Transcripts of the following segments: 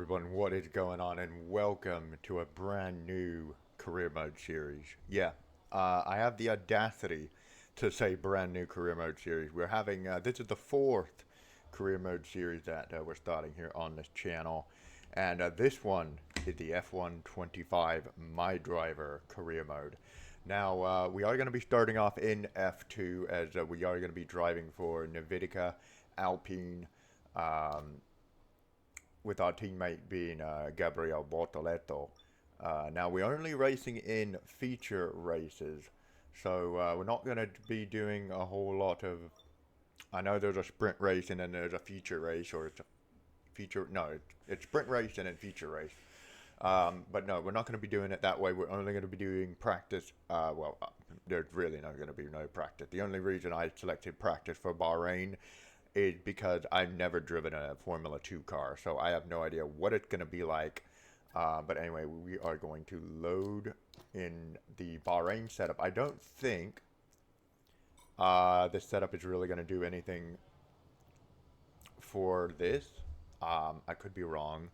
everyone, what is going on, and welcome to a brand new career mode series. I have the audacity to say brand new career mode series. We're having, this is the fourth career mode series that we're starting here on this channel. And this one is the F125 Mydriver career mode. Now, we are going to be starting off in F2 as we are going to be driving for Nvidia, Alpine, with our teammate being Gabriel Bortoleto. Now, we're only racing in feature races, so we're not going to be doing a whole lot of... I know there's a sprint race and then there's a feature race, or it's a feature... No, it's sprint race and then feature race. But no, we're not going to be doing it that way. We're only going to be doing practice. There's really not going to be no practice. The only reason I selected practice for Bahrain is because I've never driven a Formula 2 car, so I have no idea what it's going to be like. But anyway, we are going to load in the Bahrain setup. I don't think this setup is really going to do anything for this. I could be wrong,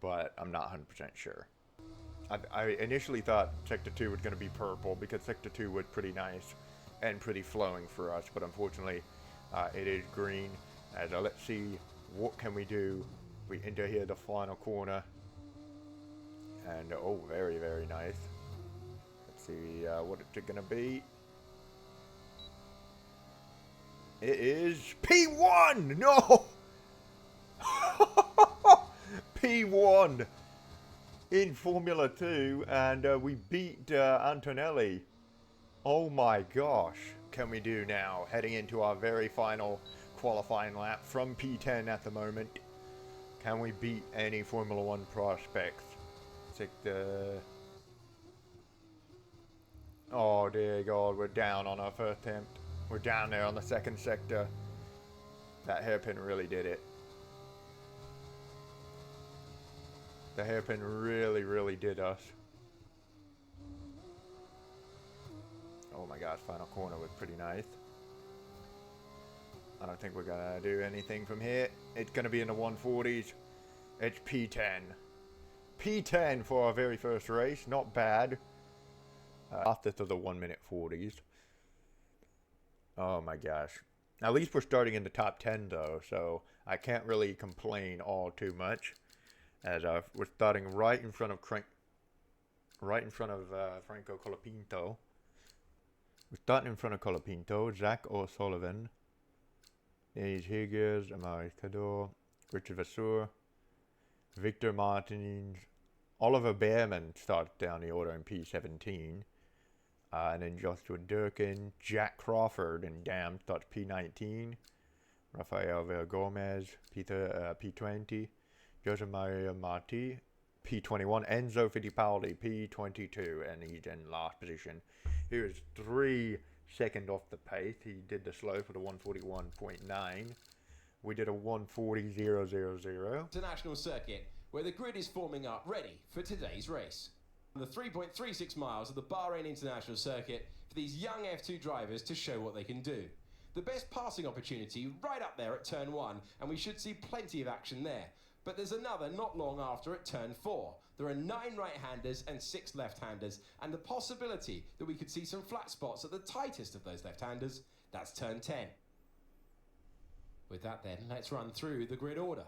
but I'm not 100% sure. I initially thought Sector 2 was going to be purple because Sector 2 was pretty nice and pretty flowing for us, but unfortunately it is green. Let's see what can we do. We enter here the final corner, and oh, very, very nice. Let's see what it's going to be. It is P1! No! P1 in Formula 2, and we beat Antonelli. Oh my gosh. Can we do now? Heading into our very final qualifying lap from P10 at the moment. Can we beat any Formula 1 prospects? Oh dear God, we're down on our first attempt. We're down there on the second sector. That hairpin really did it. The hairpin really, really did us. Oh my gosh, final corner was pretty nice. I don't think we're gonna do anything from here. It's gonna be in the 140s. It's P10. P10 for our very first race, not bad. After to the 1 minute 40s. Oh my gosh. At least we're starting in the top 10 though, so I can't really complain all too much. As we're starting right in front of Franco Colapinto. We're starting in front of Colapinto, Zach O'Sullivan, Denise Higgins, Amari Cador, Richard Vasseur, Victor Martins, Oliver Behrman starts down the order in P17, and then Joshua Durkin, Jack Crawford, and Dam starts P19, Rafael Gomez, P20, Jose Maria Marti, P21, Enzo Fittipaldi, P22, and he's in last position. He was 3 seconds off the pace. He did the slow for the 141.9. We did a 140.000. International circuit, where the grid is forming up ready for today's race. The 3.36 miles of the Bahrain International Circuit for these young F2 drivers to show what they can do. The best passing opportunity right up there at turn 1, and we should see plenty of action there. But there's another not long after at turn 4. There are 9 right-handers and 6 left-handers, and the possibility that we could see some flat spots at the tightest of those left-handers, that's turn 10. With that then, let's run through the grid order.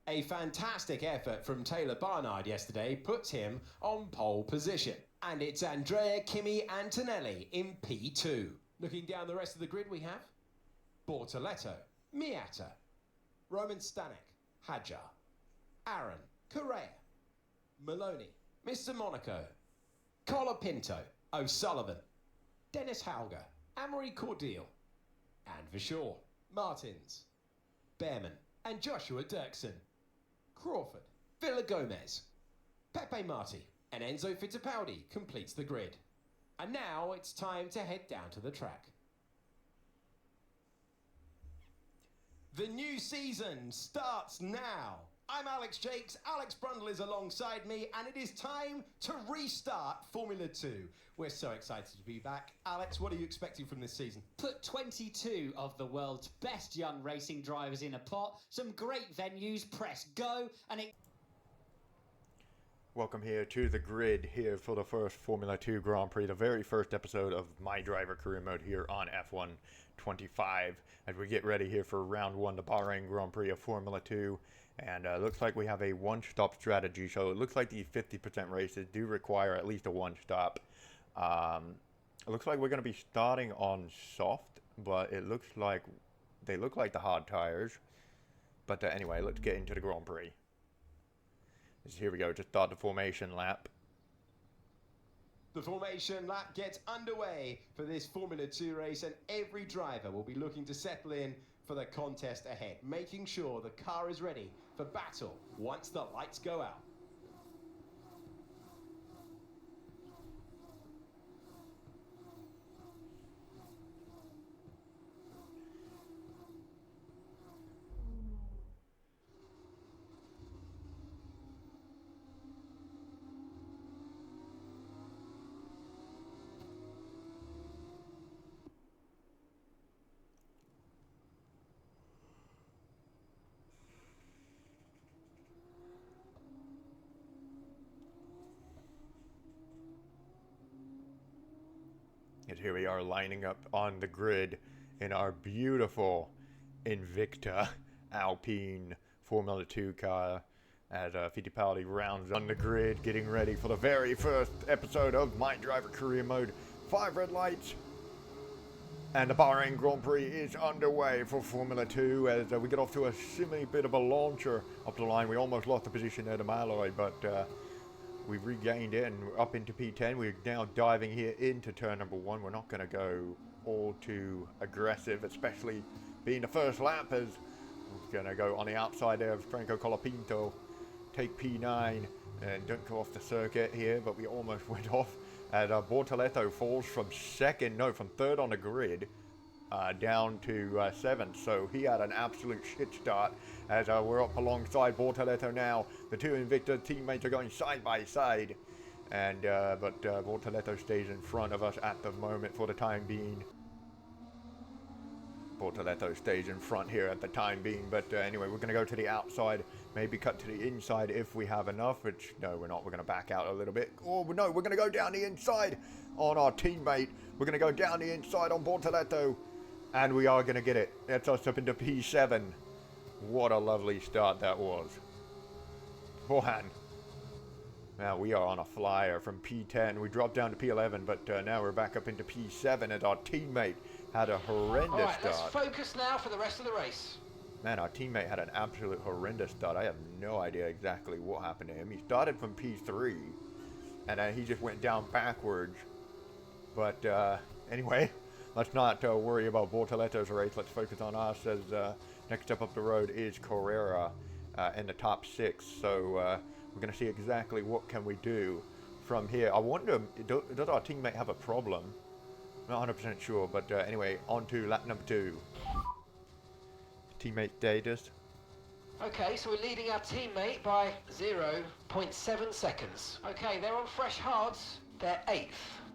A fantastic effort from Taylor Barnard yesterday puts him on pole position. And it's Andrea Kimi Antonelli in P2. Looking down the rest of the grid we have Bortoleto, Miata, Roman Stanek, Hadjar, Aaron, Correa, Maloney, Mr. Monaco, Colapinto, O'Sullivan, Dennis Hauger, Amory Cordial, and Vishaw, Martins, Behrman, and Joshua Dirksen, Crawford, Villa Gomez, Pepe Marti, and Enzo Fittipaldi completes the grid. And now it's time to head down to the track. The new season starts now. I'm Alex Jakes, Alex Brundle is alongside me, and it is time to restart Formula 2. We're so excited to be back. Alex, what are you expecting from this season? Put 22 of the world's best young racing drivers in a pot, some great venues, press go, and it... Welcome here to the grid here for the first Formula 2 Grand Prix, the very first episode of Mydriver career mode here on F1 25 as we get ready here for round one, the Bahrain Grand Prix of Formula 2. And looks like we have a one-stop strategy, so it looks like the 50% races do require at least a one-stop. It looks like we're going to be starting on soft, but it looks like they look like the hard tires. But anyway, let's get into the Grand Prix. Here we go, to start the formation lap. The formation lap gets underway for this Formula 2 race, and every driver will be looking to settle in for the contest ahead, making sure the car is ready for battle once the lights go out. And here we are lining up on the grid in our beautiful Invicta Alpine Formula 2 car as Fittipaldi rounds on the grid, getting ready for the very first episode of Mydriver career mode. 5 red lights, and the Bahrain Grand Prix is underway for Formula 2 as we get off to a semi bit of a launcher up the line. We almost lost the position there to Malloy, but we've regained it and we're up into P10. We're now diving here into turn number 1. We're not going to go all too aggressive, especially being the first lap, as we're going to go on the outside there of Franco Colapinto, take P9 and don't go off the circuit here, but we almost went off as Bortoleto falls from third on the grid down to 7th, so he had an absolute shit start as we're up alongside Bortoleto now. The two Invicta teammates are going side by side, and but Bortoleto stays in front of us at the moment for the time being. Bortoleto stays in front here at the time being, but anyway, we're going to go to the outside, maybe cut to the inside if we have enough, which no, we're not. We're going to back out a little bit. Oh no, we're going to go down the inside on our teammate. We're going to go down the inside on Bortoleto, and we are going to get it. That's us up into P7. What a lovely start that was. Bohan. Now we are on a flyer from P10. We dropped down to P11, but now we're back up into P7 as our teammate had a horrendous All right, start. let's focus now for the rest of the race. Man, our teammate had an absolute horrendous start. I have no idea exactly what happened to him. He started from P3, and then he just went down backwards. But anyway, let's not worry about Bortoleto's race. Let's focus on us, as next up the road is Carrera in the top 6. So we're going to see exactly what can we do from here. I wonder, does our teammate have a problem? Not 100% sure, but anyway, on to lap number 2. Teammate status. Okay, so we're leading our teammate by 0.7 seconds. Okay, they're on fresh hards. They're 8th.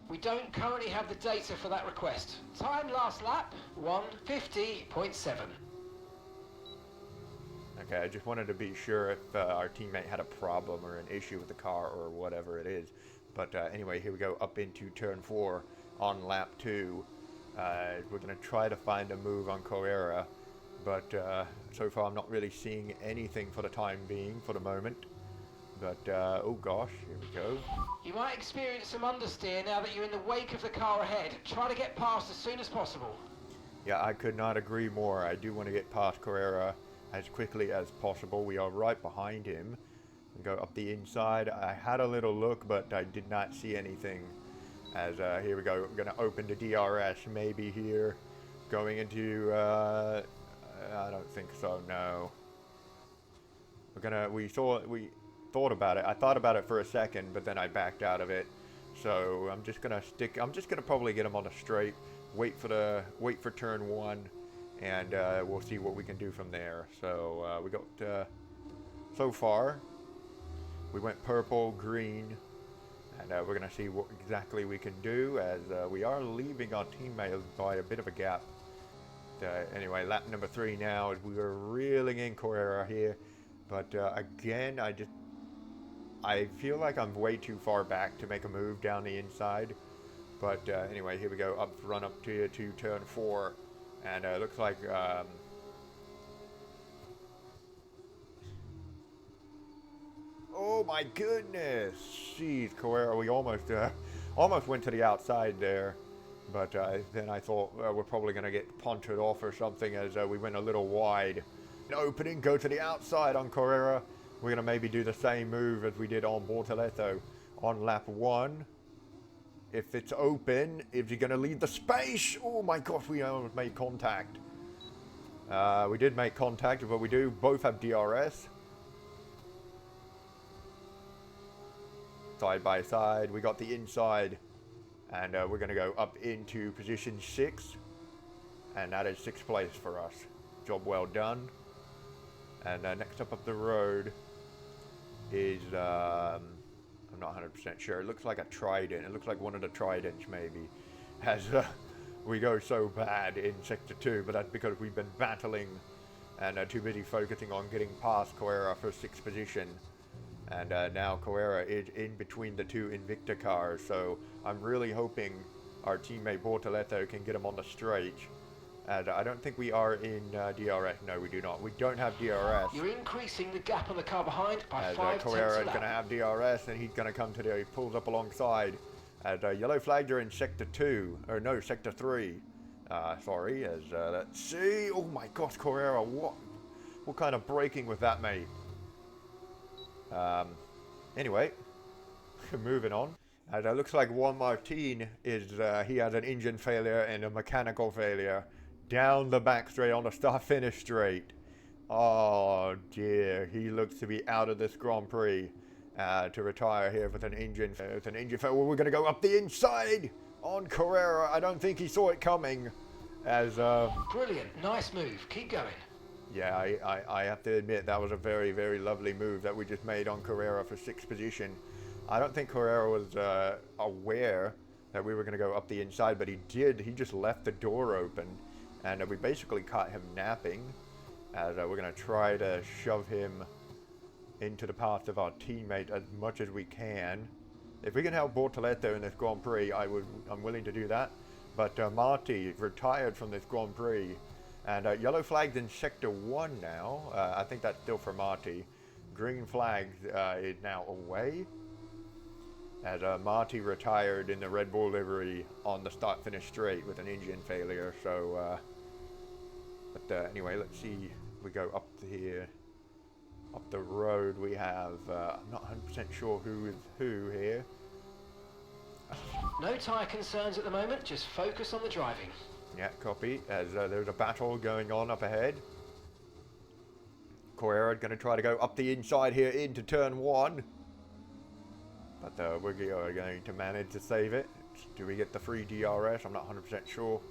We don't currently have the data for that request. Time last lap, 1:50.7. Okay, I just wanted to be sure if our teammate had a problem or an issue with the car or whatever it is. But anyway, here we go up into turn 4 on lap 2. We're going to try to find a move on Carrera, but so far I'm not really seeing anything for the time being, for the moment. But oh gosh, here we go. You might experience some understeer now that you're in the wake of the car ahead. Try to get past as soon as possible. Yeah, I could not agree more. I do want to get past Carrera as quickly as possible. We are right behind him. And go up the inside. I had a little look, but I did not see anything. As here we go. I'm going to open the DRS maybe here. Going into I don't think so. No. We thought about it. I thought about it for a second, but then I backed out of it. So I'm just gonna probably get him on a straight. Wait for turn 1, and we'll see what we can do from there. So we got so far. We went purple, green, and we're going to see what exactly we can do, as we are leaving our teammates by a bit of a gap. Anyway, lap number 3 now, as we are reeling in Carrera here. But again, I feel like I'm way too far back to make a move down the inside. But anyway, here we go, run up to turn 4. And it looks like... oh my goodness! Jeez, Carrera, we almost went to the outside there. But then I thought we're probably going to get punted off or something, as we went a little wide. Opening, go to the outside on Carrera. We're going to maybe do the same move as we did on Bortoleto on lap 1. If it's open, is he going to leave the space? Oh my gosh, we almost made contact. We did make contact, but we do both have DRS. Side by side, we got the inside. And we're going to go up into position 6. And that is 6th place for us. Job well done. And next up the road is, I'm not 100% sure. It looks like a trident. It looks like one of the tridents maybe. As we go so bad in Sector 2. But that's because we've been battling and too busy focusing on getting past Carrera for 6th position. And now Carrera is in between the 2 Invicta cars, so I'm really hoping our teammate Bortoleto can get him on the straight. And I don't think we are in DRS. No, we do not. We don't have DRS. You're increasing the gap on the car behind by 5 Carrera is tenths going to have DRS, and he's going to come to he pulls up alongside. As yellow flags are in Sector 2, or no, Sector 3. Sorry, as let's see. Oh my gosh, Carrera, what kind of braking was that, mate? Anyway, moving on. It looks like Juan Martin is, he has an engine failure and a mechanical failure down the back straight on the start-finish straight. Oh dear, he looks to be out of this Grand Prix to retire here with an engine failure. Well, we're going to go up the inside on Carrera. I don't think he saw it coming. As brilliant, nice move. Keep going. Yeah, I have to admit that was a very, very lovely move that we just made on Carrera for 6th position. I don't think Carrera was aware that we were going to go up the inside, but he did. He just left the door open, and we basically caught him napping. As we're going to try to shove him into the path of our teammate as much as we can. If we can help Bortoleto in this Grand Prix, I'm willing to do that. But Marty retired from this Grand Prix. And yellow flags in Sector 1 now. I think that's still for Marty. Green flags is now away. As Marty retired in the Red Bull livery on the start-finish straight with an engine failure. So, but anyway, let's see. We go up here. Up the road we have, I'm not 100% sure who is who here. No tyre concerns at the moment. Just focus on the driving. Yeah, copy, as there's a battle going on up ahead. Carrera going to try to go up the inside here into turn 1. But we are going to manage to save it. Do we get the free DRS? I'm not 100% sure.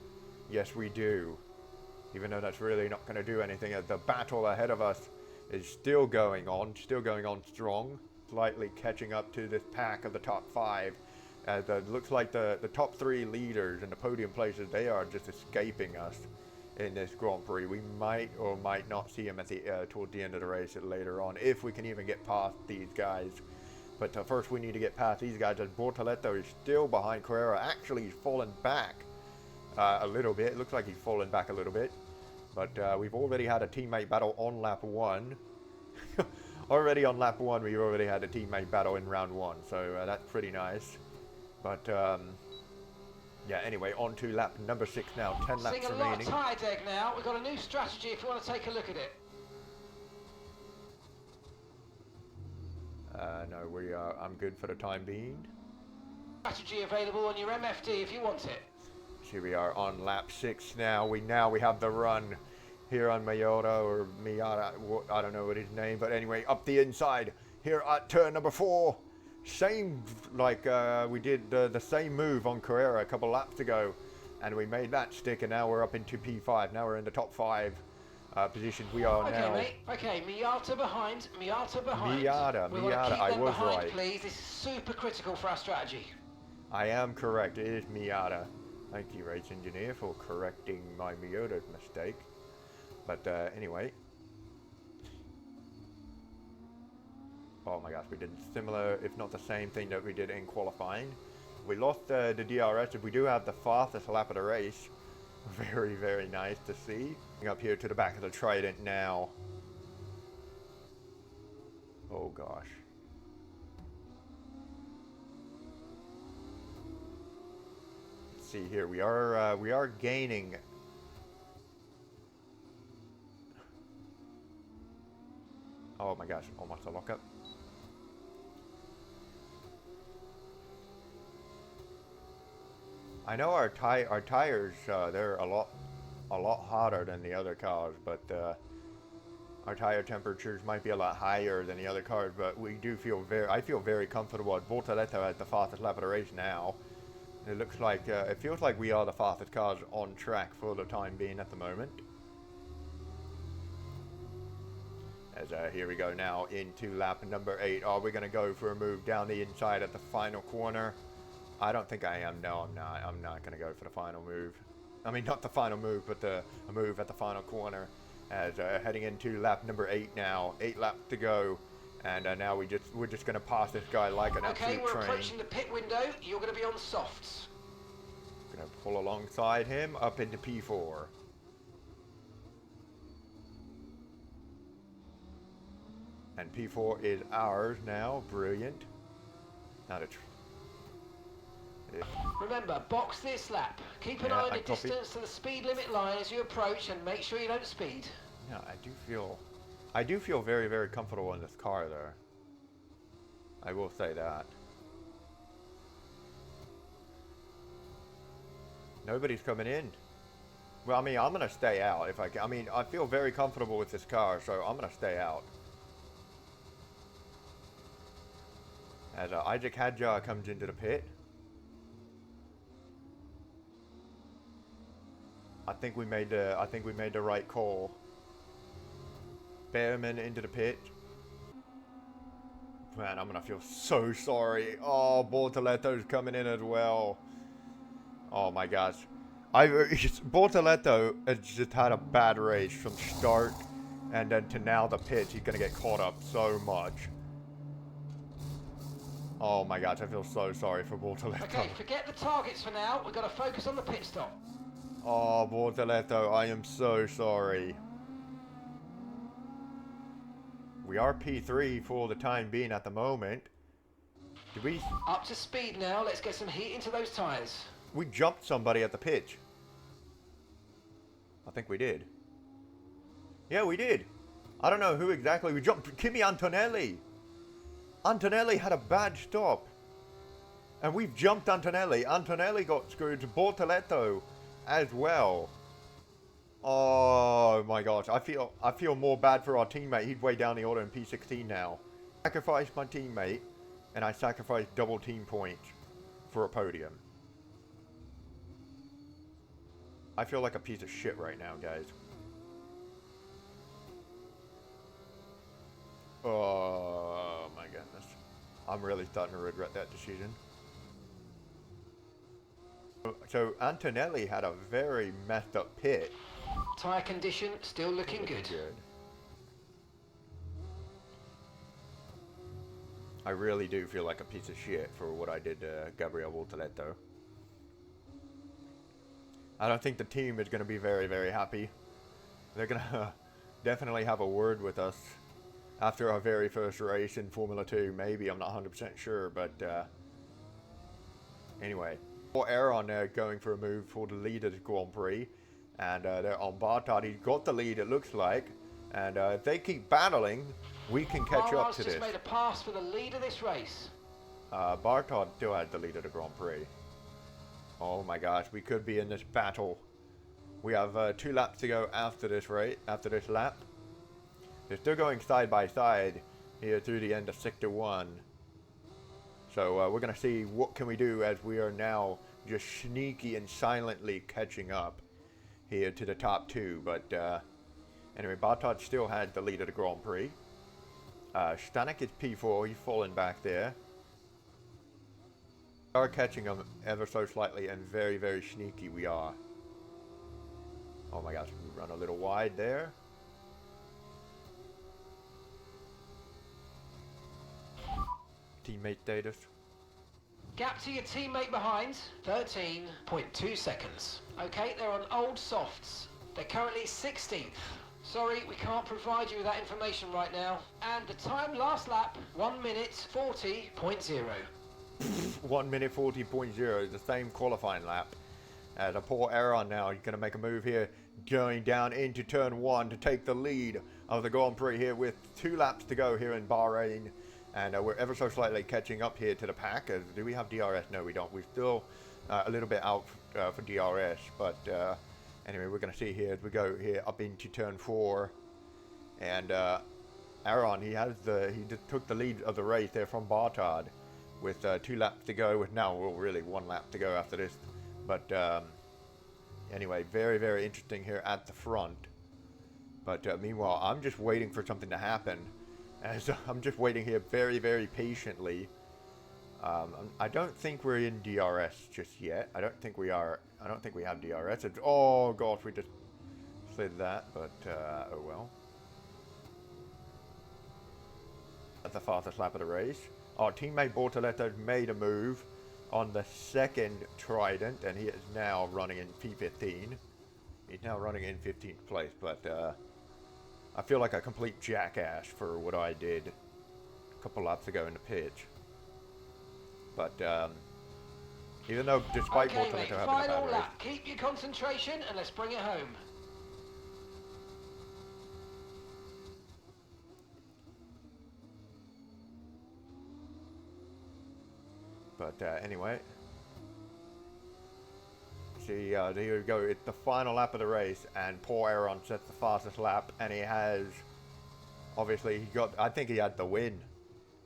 Yes, we do. Even though that's really not going to do anything, as the battle ahead of us is still going on strong. Slightly catching up to this pack of the top 5. As it looks like the top 3 leaders in the podium places, they are just escaping us in this Grand Prix. We might or might not see them at the toward the end of the race later on, if we can even get past these guys. But first we need to get past these guys, as Bortoleto is still behind Carrera. Actually, he's fallen back a little bit. It looks like he's fallen back a little bit. But we've already had a teammate battle on lap 1. Already on lap 1, we've already had a teammate battle in round 1. So that's pretty nice. But, yeah, anyway, on to lap number 6 now. 10 laps Seeing a remaining. lot of tyre deck now. We've got a new strategy if you want to take a look at it. No, I'm good for the time being. Strategy available on your MFD if you want it. Here we are on lap 6 now. We have the run here on Mayota, or Miata, I don't know what his name, but anyway, up the inside here at turn number 4. Same, like we did the same move on Carrera a couple laps ago, and we made that stick, and now we're up into P5. Now we're in the top 5 position. We are Okay, now. mate. Okay, Miata behind. Miata behind. Miata, We want to keep I them was behind, right. please. This is super critical for our strategy. I am correct. It is Miata. Thank you, race engineer, for correcting my Miata mistake. But anyway. Oh my gosh, we did similar, if not the same thing that we did in qualifying. We lost the DRS, but we do have the fastest lap of the race. Very, very nice to see. Up here to the back of the Trident now. Oh gosh. Let's see here. We are gaining. Oh my gosh, almost a lockup. I know our tires they're a lot hotter than the other cars, but our tire temperatures might be a lot higher than the other cars. But we do feel I feel very comfortable. Bortoletto has the fastest lap of the race now. It looks like it feels like we are the fastest cars on track for the time being at the moment. As here we go now into lap number 8. Are we going to go for a move down the inside at the final corner? I don't think I am. No, I'm not. I'm not going to go for the final move. I mean, not the final move, but a move at the final corner. As heading into lap number 8 now. 8 laps to go, and now we're just going to pass this guy like an absolute train. Okay, we're approaching the pit window. You're going to be on softs. Going to pull alongside him up into P4. And P4 is ours now. Brilliant. Now the remember, box this lap. Keep an eye on the distance to the speed limit line as you approach, and make sure you don't speed. Yeah, I do feel very, very comfortable in this car there. I will say that. Nobody's coming in. Well, I mean, I'm gonna stay out if I can. I mean, I feel very comfortable with this car, so I'm gonna stay out. As Isaac Hadjar comes into the pit. I think we made the right call. Behrman into the pit. Man, I'm gonna feel so sorry. Oh, Bortoletto's coming in as well. Oh my gosh. Bortoletto has just had a bad race from start and then to now the pit. He's gonna get caught up so much. Oh my gosh, I feel so sorry for Bortoletto. Okay, forget the targets for now. We've got to focus on the pit stop. Oh, Bortoletto, I am so sorry. We are P3 for the time being at the moment. Did we... Up to speed now. Let's get some heat into those tyres. We jumped somebody at the pitch. I think we did. Yeah, we did. I don't know who exactly we jumped. Kimi Antonelli. Antonelli had a bad stop. And we've jumped Antonelli. Antonelli got screwed to Bortoletto as well. Oh my gosh. I feel more bad for our teammate. He's way down the order in P16 now. Sacrificed my teammate and I sacrificed double team points for a podium. I feel like a piece of shit right now, guys. Oh my goodness. I'm really starting to regret that decision. So Antonelli had a very messed up pit. Tyre condition still looking good. I really do feel like a piece of shit for what I did to Gabriel Bortoletto. I don't think the team is going to be very, very happy. They're going to definitely have a word with us after our very first race in Formula 2. Maybe, I'm not 100% sure, but anyway. Aaron going for a move for the lead of the Grand Prix. And they're on Bartard. He's got the lead, it looks like. And if they keep battling, we can catch up to this. Just made a pass for the lead of this race. Bartard still has the lead of the Grand Prix. Oh my gosh, we could be in this battle. We have 2 laps to go after this race, after this lap. They're still going side by side here through the end of Sector 1. So we're going to see what can we do as we are now just sneaky and silently catching up here to the top 2. But Anyway, Bartard still had the lead of the Grand Prix. Stanek is P4, he's falling back there. We are catching him ever so slightly, and very, very sneaky we are. Oh my gosh, we run a little wide there. Teammate status. Gap to your teammate behind, 13.2 seconds. Okay, they're on old softs. They're currently 16th. Sorry, we can't provide you with that information right now. And the time last lap, 1 minute 40.0. 1 minute 40.0, the same qualifying lap. The poor Aaron now, he's going to make a move here, going down into turn 1 to take the lead of the Grand Prix here with 2 laps to go here in Bahrain. And we're ever so slightly catching up here to the pack. Do we have DRS? No, we don't. We're still a little bit out for DRS. But anyway, we're going to see here as we go here up into turn 4. And Aaron, he just took the lead of the race there from Bartard with 2 laps to go. With now, well, really 1 lap to go after this. But anyway, very, very interesting here at the front. But meanwhile, I'm just waiting for something to happen. And so I'm just waiting here very, very patiently. I don't think we're in DRS just yet. I don't think we are. I don't think we have DRS. Oh gosh, we just slid that, but oh well. At the fastest lap of the race. Our teammate Bortoletto made a move on the second Trident, and he is now running in P15. He's now running in 15th place, but I feel like a complete jackass for what I did a couple laps ago in the pitch. But even though, despite okay, Bortoletto mate, having a final bad race, lap. Keep your concentration and let's bring it home. but anyway. See, here we go. It's the final lap of the race, and poor Aaron sets the fastest lap, and he has, obviously, he got, I think he had the win.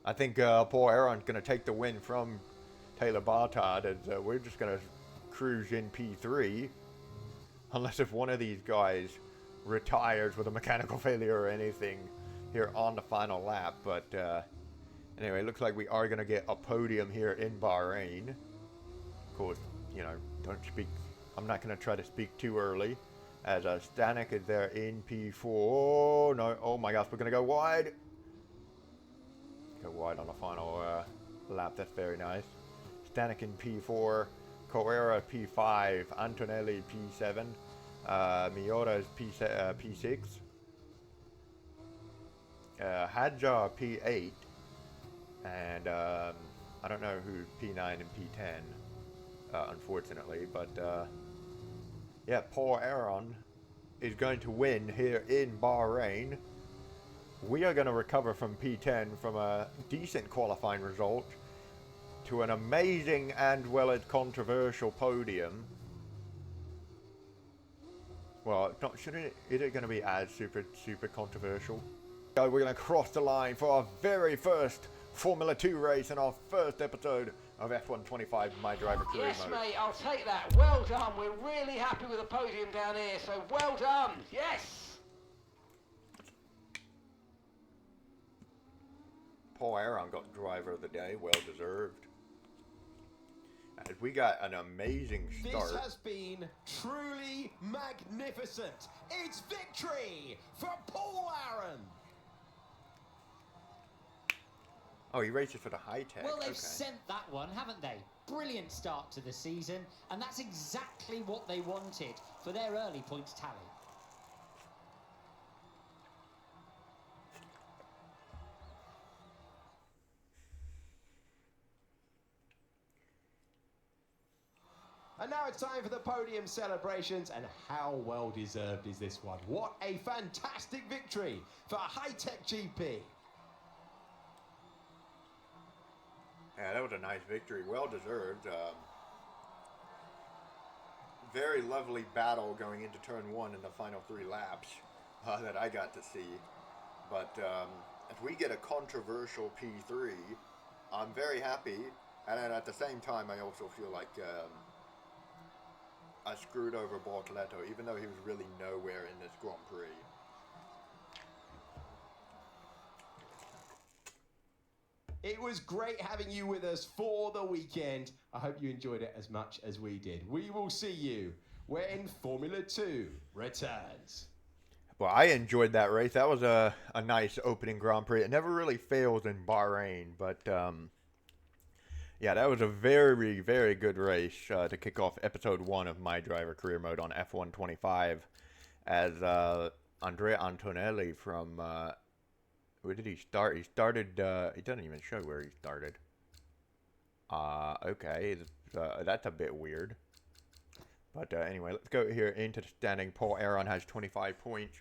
I think poor Aaron's going to take the win from Taylor Bartard, as we're just going to cruise in P3, unless if one of these guys retires with a mechanical failure or anything here on the final lap. But anyway, it looks like we are going to get a podium here in Bahrain. Of course, you know, don't speak. I'm not going to try to speak too early, as Stanek is there in P4. Oh, no, oh my gosh, we're going to go wide. Go wide on the final lap. That's very nice. Stanek in P4, Carrera P5, Antonelli P7, Miura is P6, Hadjar P8, and I don't know who P9 and P10, unfortunately, but yeah, poor Aaron is going to win here in Bahrain. We are going to recover from P10 from a decent qualifying result to an amazing and well as controversial podium. Well, is it going to be as super controversial? So we're going to cross the line for our very first Formula 2 race and our first episode of F125 Mydriver career Yes, mode. mate, I'll take that. Well done. We're really happy with the podium down here, so well done. Yes. Paul Aaron got driver of the day, well deserved. And we got an amazing start. This has been truly magnificent. It's victory for Paul Aaron. Oh, he races for the high tech. Well, they've okay. sent that one, haven't they? Brilliant start to the season, and that's exactly what they wanted for their early points tally. And now it's time for the podium celebrations, and how well deserved is this one? What a fantastic victory for High Tech GP. Yeah, that was a nice victory, well deserved. Very lovely battle going into turn 1 in the final 3 laps that I got to see. But if we get a controversial P3, I'm very happy. And then at the same time, I also feel like I screwed over Bortoletto, even though he was really nowhere in this Grand Prix. It was great having you with us for the weekend. I hope you enjoyed it as much as we did. We will see you when Formula 2 returns. Well, I enjoyed that race. That was a nice opening Grand Prix. It never really fails in Bahrain, but yeah, that was a very, very good race to kick off episode 1 of Mydriver Career Mode on F125 as Andrea Antonelli from, where did he start? He started, he doesn't even show where he started. Okay, that's a bit weird. But anyway, let's go here into the standing. Paul Aron has 25 points.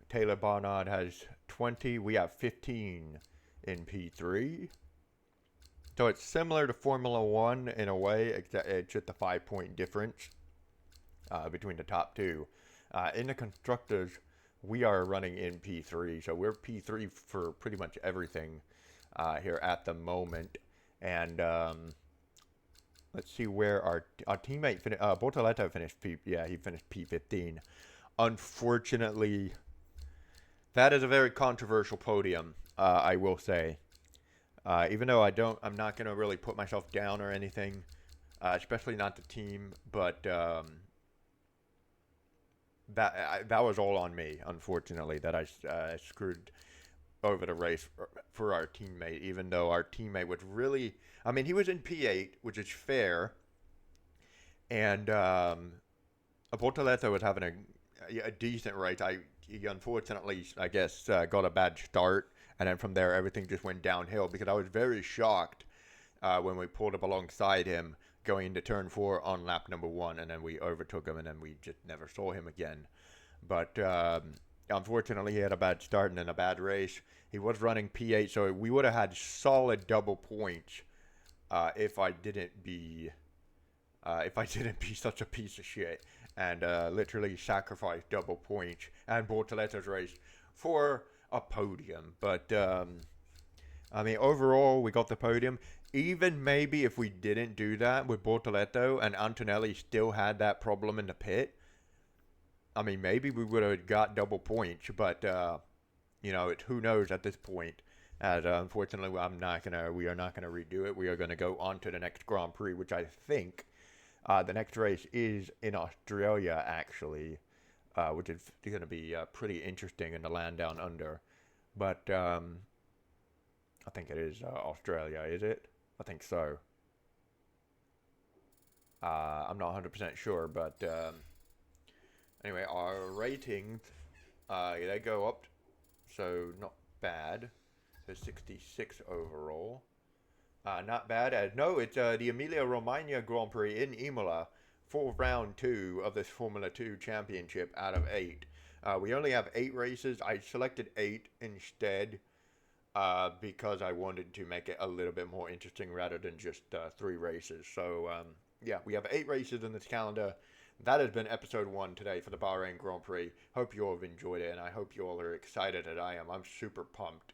Taylor Barnard has 20. We have 15 in P3. So it's similar to Formula 1 in a way, except it's just a 5-point difference between the top two. In the Constructors, we are running in P3. So we're P3 for pretty much everything here at the moment. And let's see where our teammate finished. Bortoletto finished he finished P15. Unfortunately, that is a very controversial podium, I will say. Even though I'm not going to really put myself down or anything, especially not the team, but that was all on me, unfortunately, that I screwed over the race for our teammate, even though our teammate was really, I mean, he was in P8, which is fair, and Bortoletto was having a decent race. He unfortunately, I guess, got a bad start, and then from there everything just went downhill, because I was very shocked when we pulled up alongside him going into turn 4 on lap number 1, and then we overtook him, and then we just never saw him again. But unfortunately, he had a bad start and then a bad race. He was running P8, so we would have had solid double points if I didn't be such a piece of shit and literally sacrifice double points and Bortoletto's race for a podium. But I mean, overall, we got the podium. Even maybe if we didn't do that with Bortoletto and Antonelli still had that problem in the pit, I mean, maybe we would have got double points. But you know, who knows at this point? As unfortunately, we are not gonna redo it. We are gonna go on to the next Grand Prix, which I think the next race is in Australia, actually, which is going to be pretty interesting in the land down under. But I think it is Australia, is it? I think so. I'm not 100% sure, but anyway, our ratings, they go up, so not bad. So 66 overall. Not bad. No, it's the Emilia-Romagna Grand Prix in Imola for round 2 of this Formula 2 championship out of 8. We only have 8 races. I selected 8 instead because I wanted to make it a little bit more interesting rather than just 3 races. So, yeah, we have 8 races in this calendar. That has been episode 1 today for the Bahrain Grand Prix. Hope you all have enjoyed it, and I hope you all are excited as I am. I'm super pumped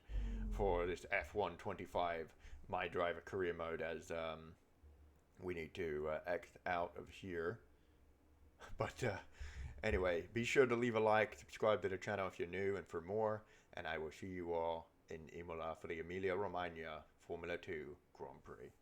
for this F125 Mydriver Career Mode, as we need to X out of here. But anyway, be sure to leave a like, subscribe to the channel if you're new and for more, and I will see you all in Imola for the Emilia-Romagna Formula 2 Grand Prix.